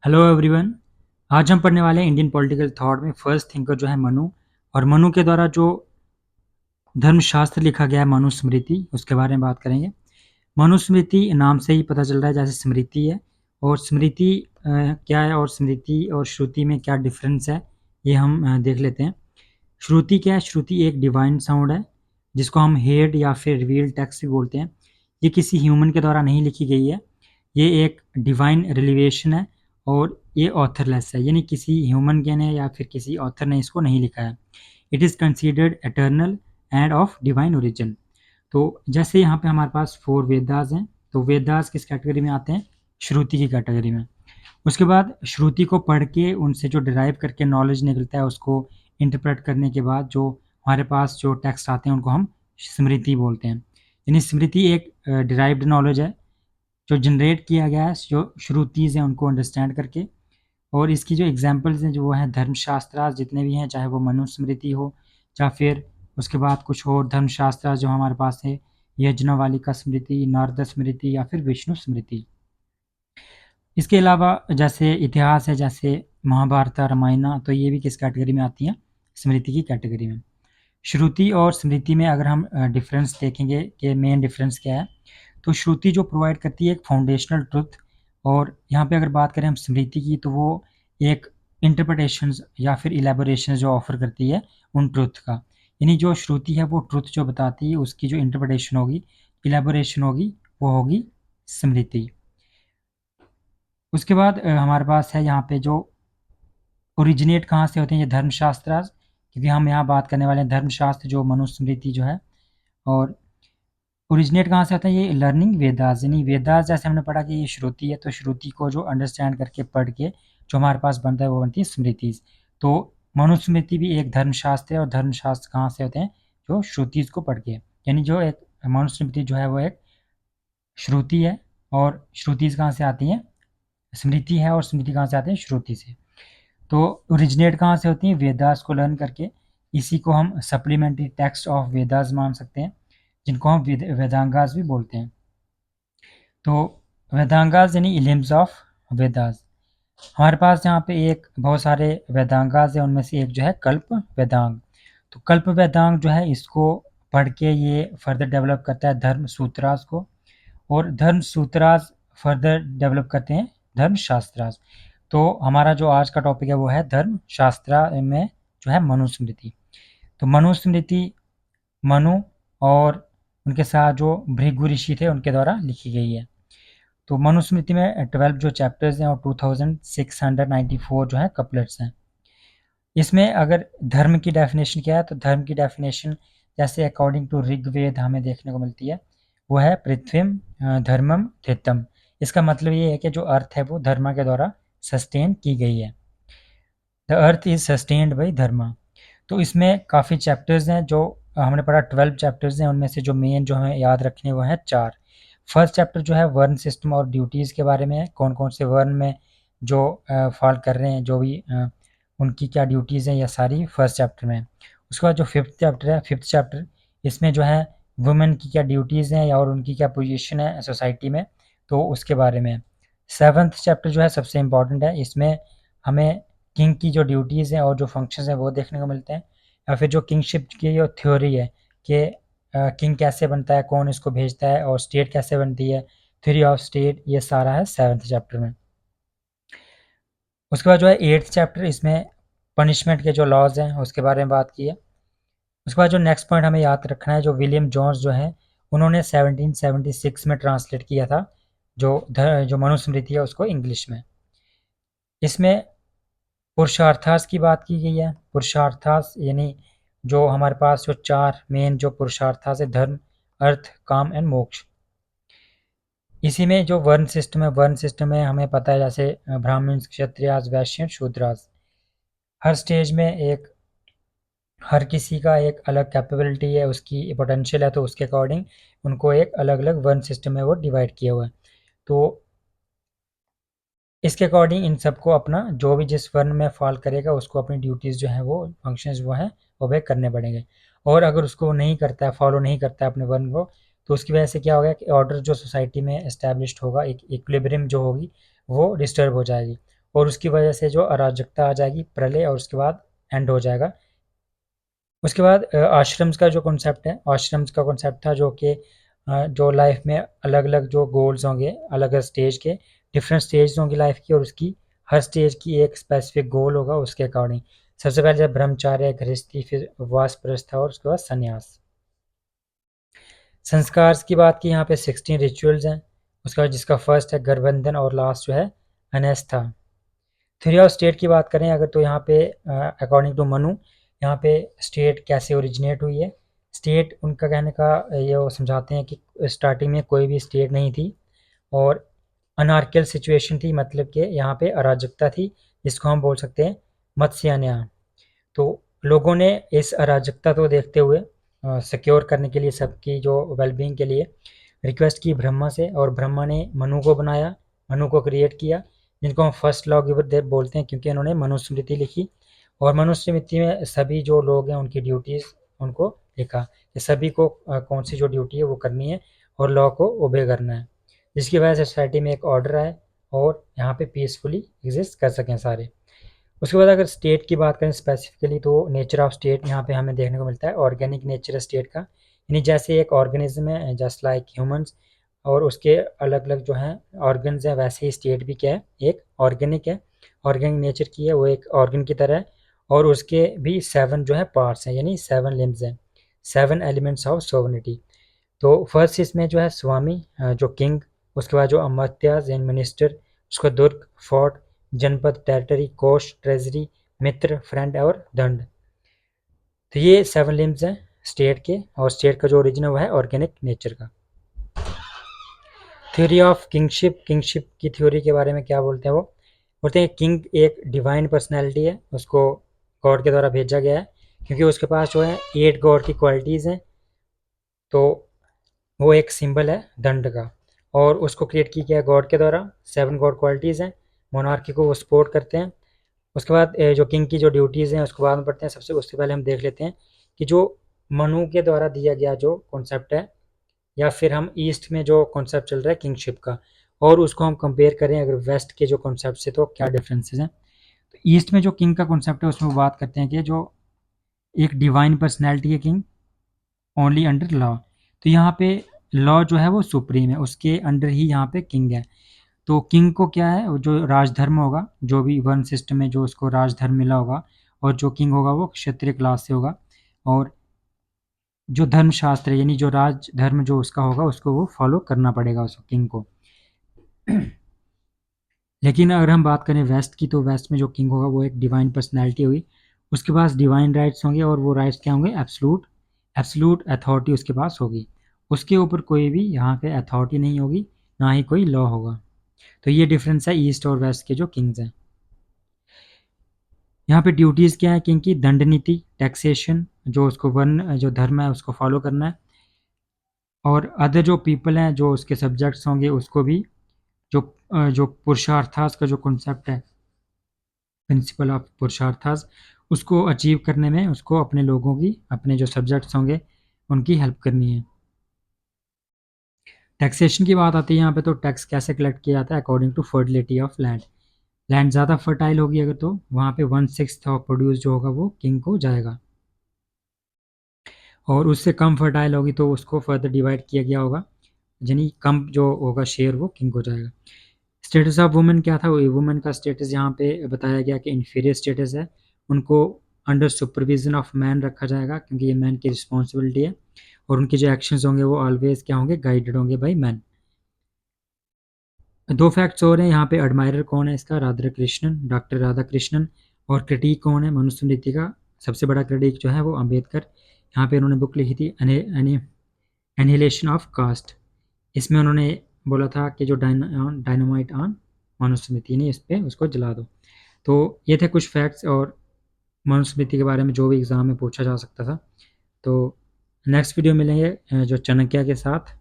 Hello everyone. आज हम पढ़ने वाले हैं इंडियन पॉलिटिकल थॉट में फर्स्ट थिंकर जो है मनु। और मनु के द्वारा जो धर्मशास्त्र लिखा गया है मनुस्मृति, उसके बारे में बात करेंगे। मनुस्मृति नाम से ही पता चल रहा है जैसे स्मृति है। और स्मृति क्या है और स्मृति और श्रुति में क्या डिफरेंस है, ये हम देख लेते हैं। श्रुति क्या है? श्रुति एक डिवाइन साउंड है जिसको हम हेड या फिर रिवील टेक्स्ट भी बोलते हैं। ये किसी ह्यूमन के द्वारा नहीं लिखी गई है, ये एक डिवाइन रिलीवेशन है और ये ऑथरलेस है, यानी किसी ह्यूमन के ने या फिर किसी ऑथर ने इसको नहीं लिखा है। It is considered eternal end of divine origin. तो जैसे यहाँ पे हमारे पास 4 वेदास हैं, तो वेदास किस कैटेगरी में आते हैं? श्रुति की कैटेगरी में। उसके बाद श्रुति को पढ़ के उनसे जो डिराइव करके नॉलेज निकलता है उसको इंटरप्रेट करने के बाद जो हमारे पास जो टेक्स्ट आते हैं उनको हम स्मृति बोलते हैं। यानी स्मृति एक डिराइव्ड नॉलेज है जो जनरेट किया गया है जो श्रुतिज़ हैं उनको अंडरस्टैंड करके। और इसकी जो एग्जांपल्स हैं जो वो हैं धर्मशास्त्र जितने भी हैं, चाहे वो मनुस्मृति हो या फिर उसके बाद कुछ और धर्मशास्त्र जो हमारे पास है, यज्ञवालिका स्मृति, नारद स्मृति या फिर विष्णु स्मृति। इसके अलावा जैसे इतिहास है, जैसे महाभारत, रामायण, तो ये भी किस कैटेगरी में आती हैं? स्मृति की कैटेगरी में। श्रुति और स्मृति में अगर हम डिफरेंस देखेंगे कि मेन डिफरेंस क्या है, तो श्रुति जो प्रोवाइड करती है एक फाउंडेशनल ट्रुथ, और यहाँ पे अगर बात करें हम स्मृति की तो वो एक इंटरप्रिटेशंस या फिर इलेबोरेशन जो ऑफर करती है उन ट्रुथ का। यानी जो श्रुति है वो ट्रुथ जो बताती है उसकी जो इंटरप्रिटेशन होगी, इलेबोरेशन होगी, वो होगी स्मृति। उसके बाद हमारे पास है यहाँ पे जो ओरिजिनेट कहाँ से होते हैं ये धर्मशास्त्र, क्योंकि हम यहाँ बात करने वाले हैं धर्मशास्त्र जो मनुस्मृति जो है। और ओरिजिनेट कहाँ से आता है? ये लर्निंग वेदास, यानी वेदास जैसे हमने पढ़ा कि ये श्रुति है, तो श्रुति को जो अंडरस्टैंड करके पढ़ के जो हमारे पास बनता है वो बनती है स्मृतिज। तो मनुस्मृति भी एक धर्मशास्त्र है और धर्मशास्त्र कहाँ से होते हैं? जो श्रुतिज को पढ़ के। यानी जो एक मनुस्मृति जो है वो एक श्रुति है और श्रुतिज कहाँ से आती हैं? स्मृति है, और स्मृति कहाँ से आती है? श्रुति से। तो ओरिजिनेट कहाँ से होती हैं? वेदास को लर्न करके। इसी को हम सप्लीमेंट्री टेक्स्ट ऑफ वेदास मान सकते हैं, जिनको हम वेदांगास भी बोलते हैं। तो वेदांगास यानी इलिम्स ऑफ वेदास। हमारे पास यहाँ पे एक बहुत सारे वेदांगास है, उनमें से एक जो है कल्प वेदांग। तो कल्प वेदांग जो है इसको पढ़ के ये फर्दर डेवलप करता है धर्म सूत्रास को, और धर्म सूत्रास फर्दर डेवलप करते हैं धर्म शास्त्रास। तो हमारा जो आज का टॉपिक है वो है धर्म शास्त्र में जो है मनुस्मृति। तो मनुस्मृति मनु और उनके साथ जो भृगु ऋषि थे उनके द्वारा लिखी गई है। तो मनुस्मृति में 12 जो चैप्टर्स हैं और 2694 जो है कपलेट्स हैं। इसमें अगर धर्म की डेफिनेशन क्या है, तो धर्म की डेफिनेशन जैसे अकॉर्डिंग टू ऋग्वेद हमें देखने को मिलती है, वो है पृथ्वीम धर्मम धृतम। इसका मतलब ये है कि जो अर्थ है वो धर्म के द्वारा सस्टेन की गई है। The earth is sustained by dharma. तो इसमें काफ़ी चैप्टर्स हैं जो हमने पढ़ा, 12 चैप्टर्स हैं, उनमें से जो मेन जो हमें याद रखने वो हैं 4। फर्स्ट चैप्टर जो है वर्ण सिस्टम और ड्यूटीज़ के बारे में है, कौन कौन से वर्ण में जो फॉल कर रहे हैं, जो भी उनकी क्या ड्यूटीज़ हैं, यह सारी फर्स्ट चैप्टर में है। उसके बाद जो फिफ्थ चैप्टर है, फिफ्थ चैप्टर, इसमें जो है वुमेन की क्या ड्यूटीज़ हैं और उनकी क्या पोजीशन है सोसाइटी में, तो उसके बारे में। सेवन्थ चैप्टर जो है सबसे इम्पॉर्टेंट है, इसमें हमें किंग की जो ड्यूटीज़ हैं और जो फंक्शंस हैं वो देखने को मिलते हैं, या फिर जो किंगशिप की जो थ्योरी है कि किंग कैसे बनता है, कौन इसको भेजता है, और स्टेट कैसे बनती है, थ्योरी ऑफ स्टेट, ये सारा है सेवन्थ चैप्टर में। उसके बाद जो है एट्थ चैप्टर, इसमें पनिशमेंट के जो लॉज हैं उसके बारे में बात की है। उसके बाद जो नेक्स्ट पॉइंट हमें याद रखना है, जो विलियम जोन्स जो है उन्होंने 1776 में ट्रांसलेट किया था जो मनुस्मृति है उसको इंग्लिश में। इसमें पुरुषार्थास की बात की गई है। पुरुषार्थास यानी जो हमारे पास जो 4 मेन जो पुरुषार्थास है, धर्म, अर्थ, काम एंड मोक्ष। इसी में जो वर्ण सिस्टम है, वर्ण सिस्टम में हमें पता है जैसे ब्राह्मण, क्षत्रियास, वैश्य, शूद्रास। हर स्टेज में एक हर किसी का एक अलग कैपेबिलिटी है, उसकी पोटेंशियल है, तो उसके अकॉर्डिंग उनको एक अलग अलग वर्ण सिस्टम में वो डिवाइड किया हुआ है। तो इसके अकॉर्डिंग इन सबको अपना जो भी जिस वर्ण में फॉल करेगा उसको अपनी ड्यूटीज़ जो है वो फंक्शंस वो हैं ओबे करने पड़ेंगे। और अगर उसको नहीं करता है, फॉलो नहीं करता है अपने वर्ण को, तो उसकी वजह से क्या होगा कि ऑर्डर जो सोसाइटी में इस्टेब्लिश्ड होगा, एक इक्विलिब्रियम जो होगी वो डिस्टर्ब हो जाएगी। और उसकी वजह से जो अराजकता आ जाएगी, प्रलय, और उसके बाद एंड हो जाएगा। उसके बाद आश्रम्स का जो कॉन्सेप्ट है, आश्रम्स का कॉन्सेप्ट था जो कि जो लाइफ में अलग अलग जो गोल्स होंगे, अलग अलग स्टेज के, डिफरेंट स्टेज होंगी लाइफ की, और उसकी हर स्टेज की एक स्पेसिफिक गोल होगा उसके अकॉर्डिंग। सबसे पहले जब ब्रह्मचार्य, गृहस्थी, फिर वानप्रस्थ और उसके बाद संन्यास। संस्कार की बात की यहाँ पे 16 रिचुअल्स हैं। उसके बाद जिसका फर्स्ट है गर्भबंधन और लास्ट जो है अनेस्था। थ्योरी ऑफ स्टेट की बात करें अगर, तो यहाँ पे अकॉर्डिंग टू मनु, यहाँ पे स्टेट कैसे ओरिजिनेट हुई है। स्टेट उनका कहने का ये वो समझाते हैं कि स्टार्टिंग में कोई भी स्टेट नहीं थी और अनार्कियल सिचुएशन थी, मतलब कि यहाँ पे अराजकता थी, जिसको हम बोल सकते हैं मत्स्यान्याय। तो लोगों ने इस अराजकता को देखते हुए सिक्योर करने के लिए, सबकी जो वेलबींग के लिए रिक्वेस्ट की ब्रह्मा से, और ब्रह्मा ने मनु को बनाया, मनु को क्रिएट किया, जिनको हम फर्स्ट लॉ गिवर बोलते हैं, क्योंकि इन्होंने मनुस्मृति लिखी। और मनुस्मृति में सभी जो लोग हैं उनकी ड्यूटीज़ उनको लिखा कि सभी को कौन सी जो ड्यूटी है वो करनी है और लॉ को ओबे करना है, जिसकी वजह से सोसाइटी में एक ऑर्डर आए और यहाँ पे पीसफुली एग्जिस्ट कर सकें सारे। उसके बाद अगर स्टेट की बात करें स्पेसिफिकली, तो नेचर ऑफ स्टेट यहाँ पे हमें देखने को मिलता है ऑर्गेनिक नेचर स्टेट का, यानी जैसे एक ऑर्गेनिज्म है जस्ट लाइक ह्यूमंस, और उसके अलग अलग जो हैं ऑर्गन्स हैं, वैसे ही स्टेट भी क्या है, एक ऑर्गेनिक है, ऑर्गेनिक नेचर की है, वो एक ऑर्गन की तरह है। और उसके भी 7 जो है पार्ट्स हैं, यानी 7 लिम्स हैं, 7 एलिमेंट्स ऑफ सोवनिटी। तो फर्स्ट इसमें जो है स्वामी, जो किंग, उसके बाद जो अमात्यास यानी मिनिस्टर, उसका दुर्ग फोर्ट, जनपद टेरिटरी, कोष ट्रेजरी, मित्र फ्रेंड और दंड। तो ये 7 लिम्स हैं स्टेट के, और स्टेट का जो ओरिजिन है वो है ऑर्गेनिक नेचर का। थ्योरी ऑफ किंगशिप, किंगशिप की थ्योरी के बारे में क्या बोलते हैं, वो बोलते हैं किंग एक डिवाइन पर्सनैलिटी है, उसको गॉड के द्वारा भेजा गया है, क्योंकि उसके पास जो है 8 गॉड की क्वालिटीज़ हैं। तो वो एक सिंबल है दंड का, और उसको क्रिएट किया गया गॉड के द्वारा। 7 गॉड क्वालिटीज़ हैं, मोनार्की को वो सपोर्ट करते हैं। उसके बाद जो किंग की जो ड्यूटीज़ हैं उसको बाद में पढ़ते हैं, सबसे उससे पहले हम देख लेते हैं कि जो मनु के द्वारा दिया गया जो कॉन्सेप्ट है, या फिर हम ईस्ट में जो कॉन्सेप्ट चल रहा है किंगशिप का, और उसको हम कंपेयर करें अगर वेस्ट के जो कॉन्सेप्ट से, तो क्या डिफरेंसेस हैं। तो ईस्ट में जो किंग का कॉन्सेप्ट है उसमें वो बात करते हैं कि जो एक डिवाइन पर्सनैलिटी है किंग, ओनली अंडर लॉ। तो यहाँ पे लॉ जो है वो सुप्रीम है, उसके अंडर ही यहाँ पे किंग है। तो किंग को क्या है, जो राजधर्म होगा, जो भी वन सिस्टम में जो उसको राजधर्म मिला होगा, और जो किंग होगा वो क्षत्रिय क्लास से होगा, और जो धर्मशास्त्र है, यानी जो राजधर्म जो उसका होगा उसको वो फॉलो करना पड़ेगा उस किंग को। लेकिन अगर हम बात करें वेस्ट की, तो वेस्ट में जो किंग होगा वो एक डिवाइन पर्सनैलिटी होगी, उसके पास डिवाइन राइट्स होंगे, और वो राइट्स क्या होंगे, एब्सलूट, एब्सलूट अथॉरिटी उसके पास होगी, उसके ऊपर कोई भी यहाँ पे अथॉरिटी नहीं होगी, ना ही कोई लॉ होगा। तो ये डिफरेंस है ईस्ट और वेस्ट के जो किंग्स हैं। यहाँ पे ड्यूटीज़ क्या है किंग की, दंड नीति, टैक्सेशन, जो उसको वर्ण जो धर्म है उसको फॉलो करना है, और अदर जो पीपल हैं जो उसके सब्जेक्ट्स होंगे उसको भी जो जो पुरुषार्थास का जो कॉन्सेप्ट है, प्रिंसिपल ऑफ पुरुषार्थास, उसको अचीव करने में उसको अपने लोगों की, अपने जो सब्जेक्ट्स होंगे उनकी हेल्प करनी है। टैक्सेशन की बात आती है यहाँ पे, तो टैक्स कैसे कलेक्ट किया जाता है, according to fertility of land. Land ज़्यादा फर्टाइल होगी अगर, तो वहाँ पे 1/6 ऑफ प्रोड्यूस जो होगा वो किंग को जाएगा, और उससे कम फर्टाइल होगी तो उसको फर्दर डिवाइड किया गया होगा, यानी कम जो होगा शेयर वो किंग को जाएगा। स्टेटस ऑफ वुमेन क्या था, वुमेन का स्टेटस यहाँ पे बताया गया कि इन्फीरियर स्टेटस है, उनको अंडर सुपरविजन ऑफ मैन रखा जाएगा, क्योंकि ये मैन की रिस्पॉन्सिबिलिटी है, और उनके जो एक्शंस होंगे वो ऑलवेज क्या होंगे, गाइडेड होंगे बाई मैन। 2 फैक्ट्स और हैं यहाँ पे, एडमायरर कौन है इसका, राधा कृष्णन, डॉक्टर राधा कृष्णन, और क्रिटिक कौन है, मनुस्मृति का सबसे बड़ा क्रिटिक जो है वो अम्बेडकर। यहाँ पे उन्होंने बुक लिखी थी एनिहिलेशन ऑफ कास्ट, इसमें उन्होंने बोला था कि जो डायनामाइट ऑन मनुस्मृति ने, इस पर उसको जला दो। तो ये थे कुछ फैक्ट्स और मनुस्मृति के बारे में जो भी एग्ज़ाम में पूछा जा सकता था। तो नेक्स्ट वीडियो मिलेंगे जो चाणक्य के साथ।